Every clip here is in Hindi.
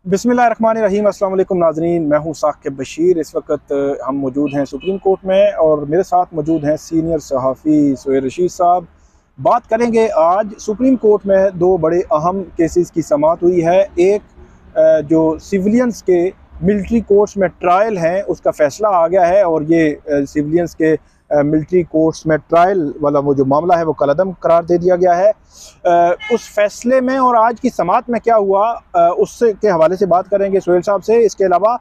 बिस्मिल्लाहिर्रहमानिर्रहीम। अस्सलाम वालेकुम नाज़रीन, मैं हूं साकिब बशीर। इस वक्त हम मौजूद हैं सुप्रीम कोर्ट में और मेरे साथ मौजूद हैं सीनियर सहाफ़ी सुहेल रशीद साहब। बात करेंगे आज सुप्रीम कोर्ट में दो बड़े अहम केसेस की समाअत हुई है। एक जो सिविलियंस के मिलिट्री कोर्ट्स में ट्रायल हैं उसका फ़ैसला आ गया है और ये सिविलियंस के मिलिट्री कोर्ट्स में ट्रायल वाला वो जो मामला है वो कलअदम करार दे दिया गया है। उस फैसले में और आज की समाअत में क्या हुआ उससे के हवाले से बात करेंगे सुहेल साहब से। इसके अलावा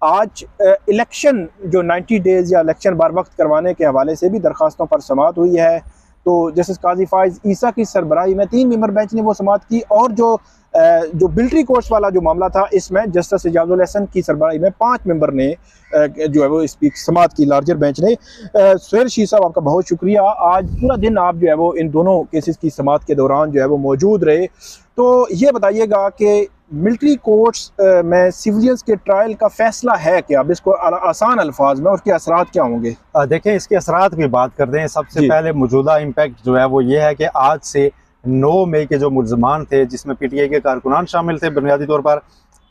आज इलेक्शन जो 90 डेज़ या इलेक्शन बार वक्त करवाने के हवाले से भी दरख्वास्तों पर समाअत हुई है। तो जस्टिस काजी फाइज ईसा की सरबराही में 3 मेंबर बेंच ने वो समाअत की और जो मिलिट्री कोर्ट्स वाला जो मामला था इसमें जस्टिस इजाजुल हसन की सरबराही में 5 मेंबर ने जो है वो इस समाअत की लार्जर बेंच ने। सुहेल रशीद साहब आपका बहुत शुक्रिया। आज पूरा दिन आप जो है वो इन दोनों केसेस की समाअत के दौरान जो है वो मौजूद रहे। तो ये बताइएगा कि मिलिट्री कोर्ट्स में सिविलियंस के ट्रायल का फैसला है क्या, अब इसको आसान अल्फाज में उसके असरात क्या होंगे? देखें, इसके असरात की बात करते हैं। सबसे पहले मौजूदा इम्पैक्ट जो है वो ये है कि आज से 9 मई के जो मुल्ज़मान थे जिसमें पीटीआई के कारकुनान शामिल थे बुनियादी तौर पर,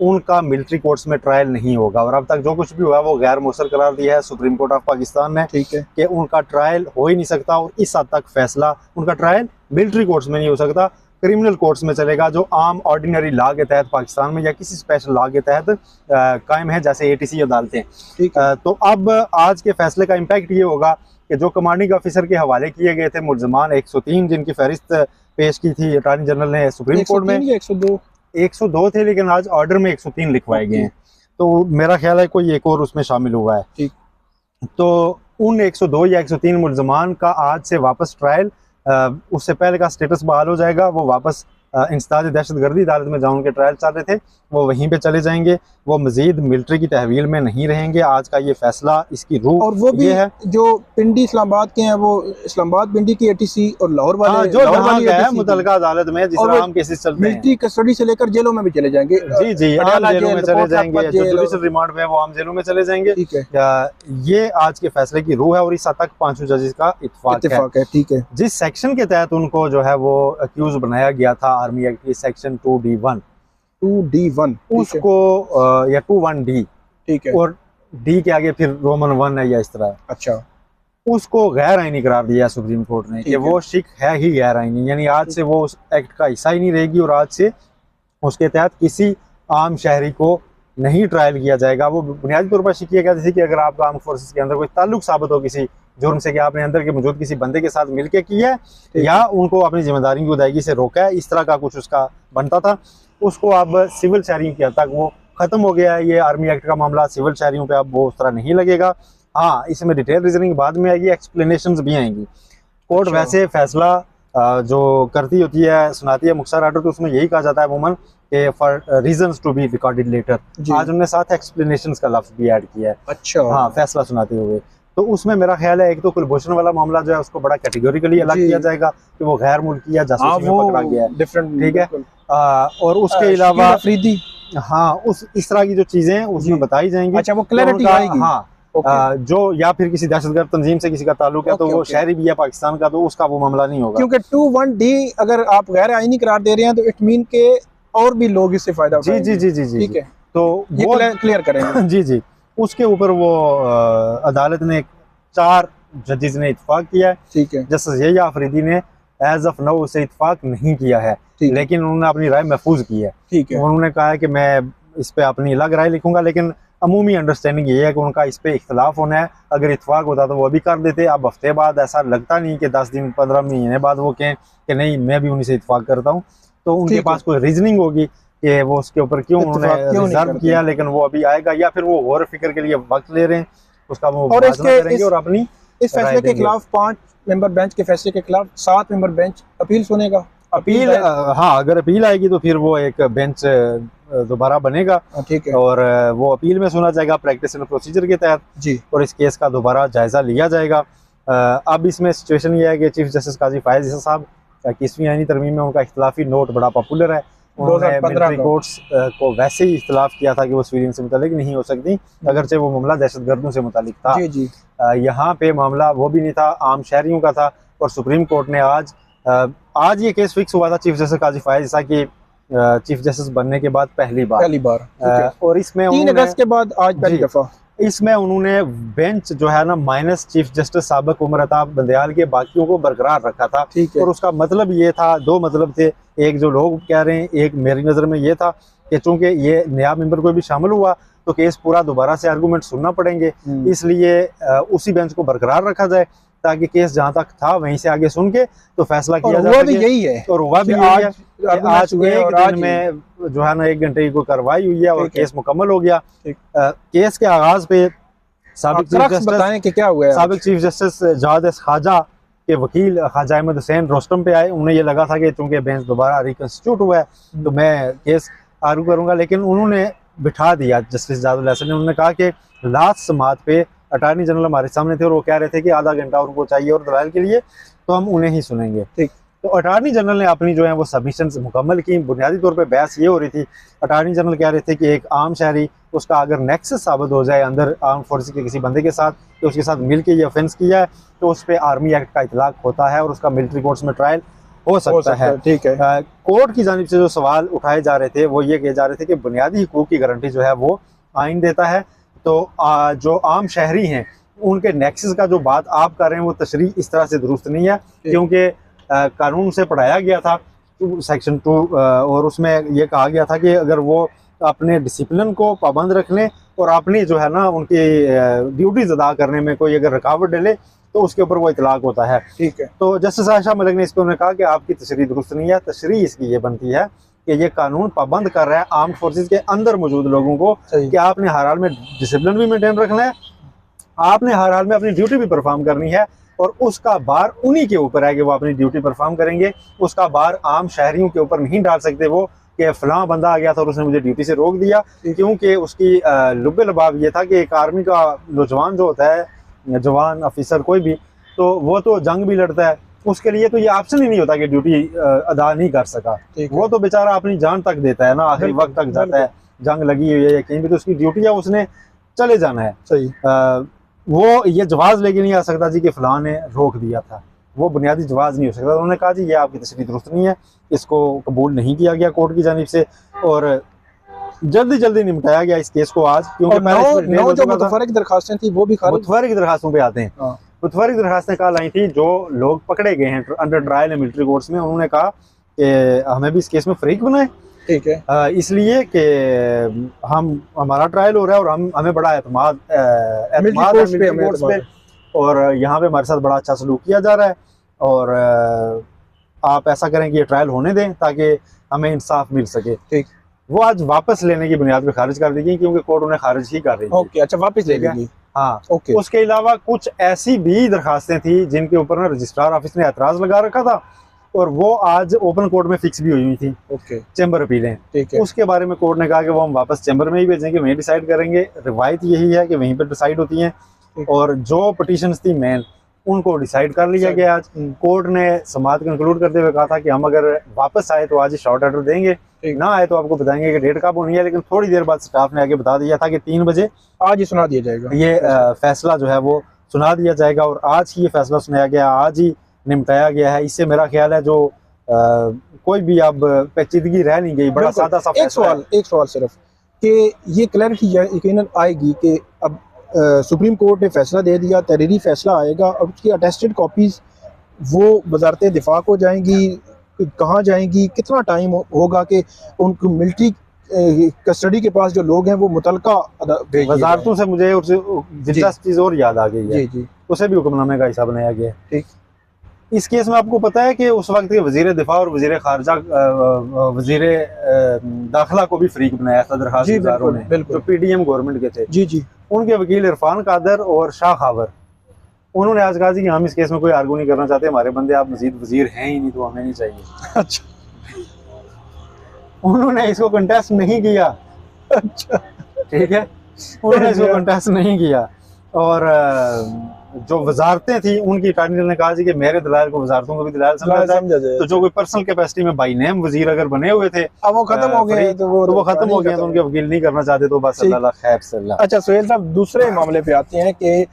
उनका मिलिट्री कोर्ट्स में ट्रायल नहीं होगा और अब तक जो कुछ भी हुआ वो गैर मौसर करार दिया है सुप्रीम कोर्ट ऑफ पाकिस्तान ने। ठीक है कि उनका ट्रायल हो ही नहीं सकता और इस हद तक फैसला उनका ट्रायल मिलिट्री कोर्ट्स में नहीं हो सकता, क्रिमिनल कोर्ट्स में चलेगा जो आम ऑर्डिनरी लॉ के तहत पाकिस्तान में या किसी स्पेशल लॉ के तहत कायम है, जैसे एटीसी अदालतें। ठीक है। तो अब आज के फैसले का इम्पैक्ट ये होगा कि जो कमांडिंग ऑफिसर के हवाले किए गए थे मुल्ज़मान 103 जिनकी फहरिस्त पेश की थी अटॉर्नी जनरल ने सुप्रीम कोर्ट में, 102 थे लेकिन आज ऑर्डर में 103 लिखवाए गए हैं। तो मेरा ख्याल है कोई एक और उसमें शामिल हुआ है। ठीक। तो उन 102 या 103 मुल्ज़मान का आज से वापस ट्रायल, उससे पहले का स्टेटस बहाल हो जाएगा। वो वापस इंसदाद दहशतगर्दी अदालत में जहाँ उनके ट्रायल चल रहे थे वो वहीं पे चले जाएंगे। वो मजीद मिलिट्री की तहवील में नहीं रहेंगे। आज का ये फैसला इसकी रूह और वो भी ये है जो पिंडी इस्लामाबाद के हैं वो इस्लामाबाद पिंडी की एटीसी और लाहौर वाले जो है मुतलका अदालत में जिस आम केसेस चलते हैं मिलिट्री कस्टडी से लेकर जेलों में भी चले जाएंगे। जी जी, आम जेलों में चले जाएंगे, जो जुडिशल रिमांड में वो आम जेलों में चले जाएंगे। ठीक है, ये आज के फैसले की रूह है और इस हद तक 5 जजेस का इत्तेफाक है। ठीक है। जिस सेक्शन के तहत उनको जो है वो अक्यूज बनाया गया था आर्मी एक्ट की सेक्शन 2D1 उसको या 21D, ठीक है, और डी के आगे फिर रोमन 1 है या इस तरह, अच्छा, उसको गैर आईनी करार दिया सुप्रीम कोर्ट ने कि वो शिक है ही गैर आईनी, यानी आज से वो उस एक्ट का हिस्सा ही नहीं रहेगी और आज से उसके तहत किसी आम शहरी को नहीं ट्रायल किया जाएगा। वो बुनियादी तौर पर शिक किया जैसे कि अगर आपका आर्म फोर्सेस के अंदर कोई ताल्लुक साबित हो किसी जुर्म से कि आपने अंदर के मौजूद किसी बंदे के साथ मिलकर किया है या उनको अपनी जिम्मेदारी की अदायगी से रोका है, इस तरह का कुछ उसका बनता था, उसको अब सिविल शहरियों के हद तक वो खत्म हो गया है। ये आर्मी एक्ट का मामला सिविल शहरियों पे अब वो उस तरह नहीं लगेगा। हाँ, इसमें डिटेल रीजनिंग बाद में आएगी, एक्सप्लेनेशंस भी आएंगी। कोर्ट वैसे फैसला जो करती होती है, सुनाती है मुख्तसर आर्डर, तो उसमें यही कहा जाता है अमूमन कि for reasons to be recorded later. आज उन्होंने साथ एक्सप्लेनेशंस का लफ्ज भी ऐड किया है। अच्छा, हाँ, फैसला सुनाते हुए। तो उसमें मेरा ख्याल है एक तो कुलभूषण वाला मामला जो है उसको बड़ा कैटेगोरिकली अलग किया जाएगा कि वो गैर मुल्की या जासूसी में पकड़ा गया है, डिफरेंट, ठीक है। और उसके अलावा अफरीदी, हाँ, इस तरह की जो चीजें हैं उसमें बताई जाएंगी। अच्छा, वो क्लैरिटी आएगी। हाँ, जो या फिर किसी दहशतगर्द तंजीम से किसी का ताल्लुक है तो वो शहरी भी है पाकिस्तान का, तो उसका वो मामला नहीं होगा। क्योंकि 21D अगर आप गैर आईनी करार दे रहे हैं तो इट मीन के और भी लोग इससे फायदा उठाएंगे। जी जी जी जी, ठीक है, तो वो क्लियर करेंगे। जी जी, उसके ऊपर वो अदालत ने 4 जजेस ने इत्तेफाक किया है। ठीक है, जस्टिस यहिया अफरीदी ने एज ऑफ नाउ उसे इत्तेफाक नहीं किया है, लेकिन उन्होंने अपनी राय महफूज की है। ठीक है, उन्होंने कहा है कि मैं इस पे अपनी अलग राय लिखूंगा, लेकिन अमूमी अंडरस्टैंडिंग ये है कि उनका इस पे इख्तलाफ होना है। अगर इत्तेफाक होता तो वो अभी कर देते। अब हफ्ते बाद ऐसा लगता नहीं कि 10 दिन 15 महीने बाद वो कहें कि नहीं मैं भी उन्हीं से इत्तेफाक करता हूँ। तो उनके पास कोई रीजनिंग होगी कि वो उसके ऊपर क्यों उन्होंने रिजर्व किया, लेकिन वो अभी आएगा या फिर वो गौर फिक्र के लिए वक्त ले रहे हैं, उसका वो करेंगे। और अपनी इस फैसले के खिलाफ 5 मेंबर बेंच के फैसले के खिलाफ 7 मेंबर बेंच अपील सुनेगा। अपील, हाँ, अगर अपील आएगी तो फिर वो एक बेंच दोबारा बनेगा। ठीक है, और वो अपील में सुना जाएगा प्रैक्टिस एंड प्रोसीजर के तहत जी, और इस केस का दोबारा जायजा लिया जाएगा। अब इसमें सिचुएशन ये है कि चीफ जस्टिस काजी फायज ईसा साहब 21वीं आईनी तरमीम में उनका इख्तलाफी नोट बड़ा पॉपुलर है। उन्होंने मिलिट्री कोर्ट्स को वैसे ही इख्तलाफ किया था कि वो सिविलियन से मुतालिक नहीं हो सकती, अगरचे वो मामला दहशतगर्दों से मुतालिक था। यहाँ पे मामला वो भी नहीं था, आम शहरियों का था। और सुप्रीम कोर्ट ने आज ये केस फिक्स हुआ था चीफ जस्टिस काजी फायज ईसा की चीफ जस्टिस बनने के बाद पहली बार। और इसमें 3 अगस्त के बाद आज पहली दफा इसमें उन्होंने बेंच जो है ना माइनस चीफ जस्टिस साबिक उमर अताब बंदयाल के बाकियों को बरकरार रखा था। और उसका मतलब ये था, 2 मतलब थे, एक जो लोग कह रहे हैं, एक मेरी नज़र में ये था कि चूंकि ये नया मेंबर कोई भी शामिल हुआ तो केस पूरा दोबारा से आर्गूमेंट सुनना पड़ेंगे, इसलिए उसी बेंच को बरकरार रखा जाए ताकि केस जहां तक था वहीं से आगे सुन के तो फैसला किया जा सके। यही है और हुआ भी यही है। आज एक दिन में जो है ना 1 घंटे की कोई कार्रवाई हुई है और केस मुकम्मल हो गया। केस के आगाज पे साबिक चीफ जस्टिस जवाद ख्वाजा के वकील ख्वाजा अहमद हुसैन रोस्टम पे आए। उन्हें ये लगा था कि चूंकि बेंच दोबारा रिकंस्टिट्यूट हुआ है तो मैं केस आर्गू करूंगा, लेकिन उन्होंने बिठा दिया जस्टिस जादुल हसन ने। उन्होंने कहा कि लास्ट समात पे अटॉर्नी जनरल हमारे सामने थे और वो कह रहे थे कि आधा घंटा उनको चाहिए और दलाल के लिए, तो हम उन्हें ही सुनेंगे। ठीक, तो अटॉर्नी जनरल ने अपनी जो है वो सबमिशन मुकम्मल की। बुनियादी तौर पे बहस ये हो रही थी, अटॉर्नी जनरल कह रहे थे कि एक आम शहरी, उसका अगर नेक्सस साबित हो जाए अंदर आर्म फोर्स के किसी बंदे के साथ, तो उसके साथ मिल के ये ऑफेंस किया है तो उस पर आर्मी एक्ट का इतलाक होता है और उसका मिलिट्री कोर्ट्स में ट्रायल हो सकता है। ठीक है। कोर्ट की जानिब से जो सवाल उठाए जा रहे थे वो ये कहे जा रहे थे कि बुनियादी हुकूक की गारंटी जो है वो आइन देता है, तो जो आम शहरी हैं उनके नेक्सस का जो बात आप कर रहे हैं वो तशरीह इस तरह से दुरुस्त नहीं है, क्योंकि कानून से पढ़ाया गया था सेक्शन 2 और उसमें ये कहा गया था कि अगर वो अपने डिसिप्लिन को पाबंद रख लें और अपनी जो है ना उनकी ड्यूटीज अदा करने में कोई अगर रुकावट डाले तो उसके ऊपर वो इतलाक होता है। ठीक है। तो जस्टिस आयशा मलिक ने इस पर उन्होंने कहा कि आपकी तशरीह दुरुस्त नहीं है। तशरीह इसकी ये बनती है कि ये कानून पाबंद कर रहा है आर्म्ड फोर्सेस के अंदर मौजूद लोगों को कि आपने हर हाल में डिसिप्लिन भी मेंटेन रखना है, आपने हर हाल में अपनी ड्यूटी भी परफॉर्म करनी है और उसका बार उन्हीं के ऊपर है कि वो अपनी ड्यूटी परफॉर्म करेंगे। उसका बार आम शहरियों के ऊपर नहीं डाल सकते वो कि फलां बंदा आ गया था और उसने मुझे ड्यूटी से रोक दिया, क्योंकि उसकी लुब्बे लबाब ये था कि एक आर्मी का नौजवान जो होता है, जवान अफिसर कोई भी, तो वो तो जंग भी लड़ता है, उसके लिए तो ये ऑप्शन ही नहीं होता कि ड्यूटी अदा नहीं कर सका। वो तो बेचारा अपनी जान तक देता है ना, आखिरी वक्त तक जाता है, जंग लगी हुई है या कहीं भी तो उसकी ड्यूटी है, उसने चले जाना है। सही। वो ये जवाब लेके नहीं आ सकता जी कि फलां ने रोक दिया था, वो बुनियादी जवाब नहीं हो सकता। उन्होंने कहा जी ये आपकी तशरीह दुरुस्त नहीं है, इसको कबूल नहीं किया गया कोर्ट की जानिब से और जल्दी जल्दी निपटाया गया इस केस को आज, क्योंकि जो मुतफर्रिक दरखास्तें थी वो भी मुतफर्रिक दरखास्तों पे आते हैं। मुतफर्रिक दरखास्तें कल आई थी, जो लोग पकड़े गए हैं अंडर ट्रायल मिलिट्री कोर्ट्स में, उन्होंने कहा कि हमें भी इस केस में फरीक बनाए। ठीक है। इसलिए कि हमारा ट्रायल हो रहा है और हमें बड़ा एतमाद पे और यहाँ पे हमारे साथ बड़ा अच्छा सलूक किया जा रहा है और आप ऐसा करें कि ये ट्रायल होने दें ताकि हमें इंसाफ मिल सके। ठीक। वो आज वापस लेने की बुनियाद पे खारिज कर दी गई क्योंकि कोर्ट उन्हें खारिज ही कर रही थी। ओके, अच्छा वापस ले लेंगी। हाँ, ओके। उसके अलावा कुछ ऐसी भी दरखास्तें थी जिनके ऊपर ना रजिस्ट्रार ऑफिस ने एतराज लगा रखा था और वो आज ओपन कोर्ट में फिक्स भी हुई थी। ओके। चैम्बर अपीलें। ठीक है। उसके बारे में कोर्ट ने कहा कि वो हम वापस चैम्बर में ही भेजेंगे, वहीं डिसाइड करेंगे। रिवायत यही है कि वहीं पर डिसाइड होती हैं और जो पिटीशंस थी मेन उनको डिसाइड कर लिया गया। आज कोर्ट ने समाअत कंक्लूड करते हुए कहा था कि हम अगर वापस आए तो आज ही शॉर्ट ऑर्डर देंगे, ना आए तो आपको बताएंगे कि डेट कब होनी है। लेकिन थोड़ी देर बाद स्टाफ ने आगे बता दिया था कि 3 बजे आज ही सुना दिया जाएगा, ये फैसला जो है वो सुना दिया जाएगा और आज ही ये फैसला सुनाया गया, आज ही निपटाया गया है। इससे मेरा ख्याल है जो कोई भी अब पेचीदगी रह नहीं गई, बड़ा सादा सा फैसला। एक सवाल सिर्फ कि ये क्लैरिटी यकीनन आएगी कि अब सुप्रीम कोर्ट ने फैसला दे दिया, तहरीरी फैसला आएगा और उसकी अटेस्टेड कॉपीज़ वो वजारत दिफा को जाएंगी, कहाँ जाएंगी, कितना टाइम होगा कि उनको मिलिट्री कस्टडी के पास जो लोग हैं वो मुतलका वजारतों से मुझे दिलचस्प चीज़ और याद आ गई है। जी जी, उसे भी हुक्मनामे का हिस्सा बनाया गया है। ठीक। इस केस में आपको पता है कि उस वक्त के वजीर दिफा और वजीर खारजा वजीर दाखिला को भी फरीक बनाया था दरखास्तदारों ने, जो PDM गवर्नमेंट के थे। जी जी। उनके वकील इरफान कादर और शाह खावर, उन्होंने आज कहा कि हम इस केस में कोई आर्गू नहीं करना चाहते, हमारे बंदे आप मजीद वजीर हैं ही नहीं तो हमें नहीं चाहिए। अच्छा। उन्होंने इसको कंटेस्ट नहीं किया। अच्छा, ठीक है, उन्होंने इसको कंटेस्ट नहीं किया और जो वजारतें थी उनकी अटॉर्नी जनरल ने कहा कि मेरे दलाल को वजारतों को भी दलाल समझा जाए, तो जो कोई पर्सनल कैपेसिटी में बाई नेम वजीर अगर बने हुए थे अब वो खत्म हो गए, तो वो खत्म हो गए, तो उनके वकील नहीं करना चाहते, तो बस अल्लाह खैर से अल्लाह। अच्छा सुहेल साहब, दूसरे मामले पे आते हैं कि